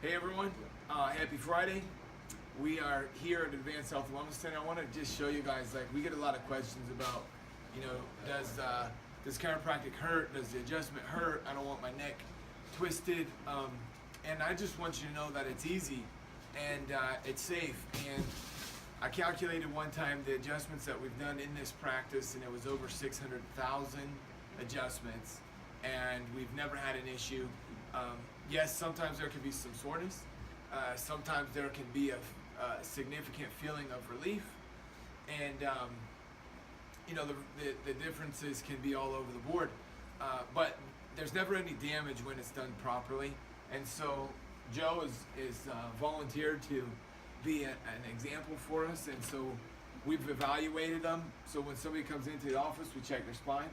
Hey everyone, happy Friday. We are here at Advanced Health Wellness Center. I want to just show you guys, like, we get a lot of questions about, does chiropractic hurt? Does the adjustment hurt? I don't want my neck twisted. And I just want you to know that it's easy and it's safe. And I calculated one time the adjustments that we've done in this practice, and it was over 600,000 adjustments, and we've never had an issue. Yes, sometimes there can be some soreness. Sometimes there can be a significant feeling of relief, and the differences can be all over the board. But there's never any damage when it's done properly. And so Joe is volunteered to be an example for us, and so we've evaluated them. So when somebody comes into the office, we check their spine.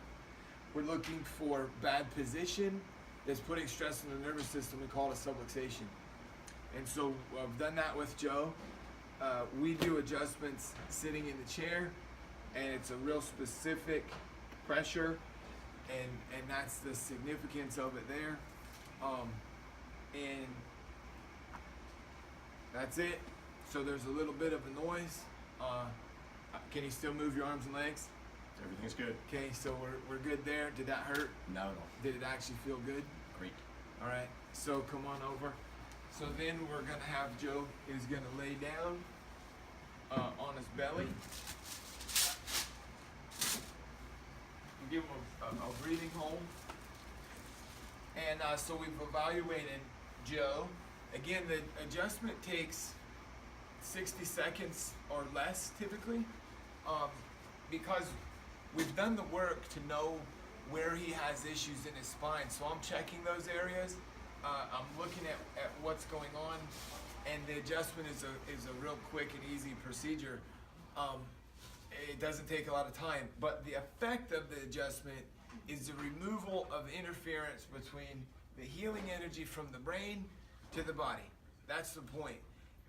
We're looking for bad position that's putting stress on the nervous system. We call it a subluxation. And so I've done that with Joe. We do adjustments sitting in the chair, and it's a real specific pressure, and that's the significance of it there. And that's it. So there's a little bit of a noise. Can you still move your arms and legs? Everything's good. Okay, so we're good there. Did that hurt? Not at all. Did it actually feel good? Great. All right, so come on over. So then we're gonna have Joe is gonna lay down on his belly. And give him a breathing hold. And so we've evaluated Joe. Again, the adjustment takes 60 seconds or less typically, because we've done the work to know where he has issues in his spine. So I'm checking those areas. I'm looking at what's going on, and the adjustment is a real quick and easy procedure. It doesn't take a lot of time, but the effect of the adjustment is the removal of interference between the healing energy from the brain to the body. That's the point.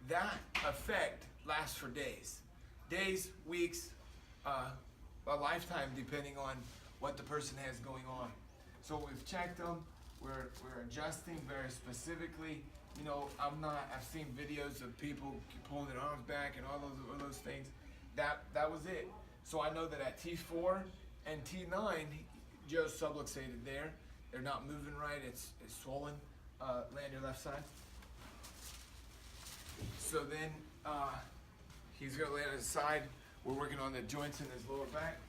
That effect lasts for days, weeks, a lifetime, depending on what the person has going on. So we've checked them. We're adjusting very specifically. You know, I've seen videos of people pulling their arms back and all those things. That was it. So I know that at T4 and T9, Joe's subluxated there. They're not moving right. It's swollen. Lay on your left side. So then he's gonna lay on his side. We're working on the joints in his lower back.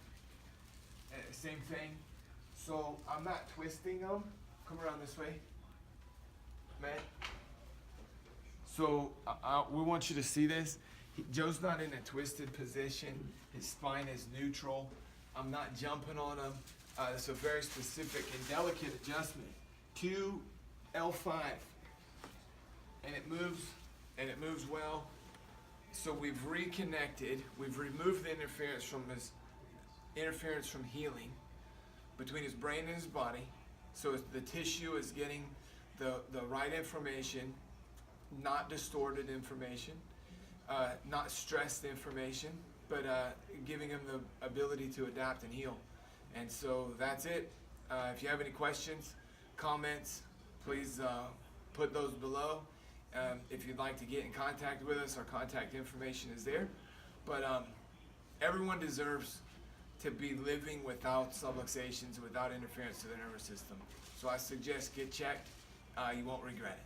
Same thing. So I'm not twisting them. Come around this way, Matt. So we want you to see this. Joe's not in a twisted position. His spine is neutral. I'm not jumping on him. It's a very specific and delicate adjustment. 2L5, and it moves well. So we've reconnected. We've removed the interference from healing between his brain and his body. So the tissue is getting the right information, not distorted information, not stressed information, but giving him the ability to adapt and heal. And so that's it. If you have any questions, comments, please put those below. If you'd like to get in contact with us, our contact information is there. But everyone deserves to be living without subluxations, without interference to the nervous system. So I suggest get checked. You won't regret it.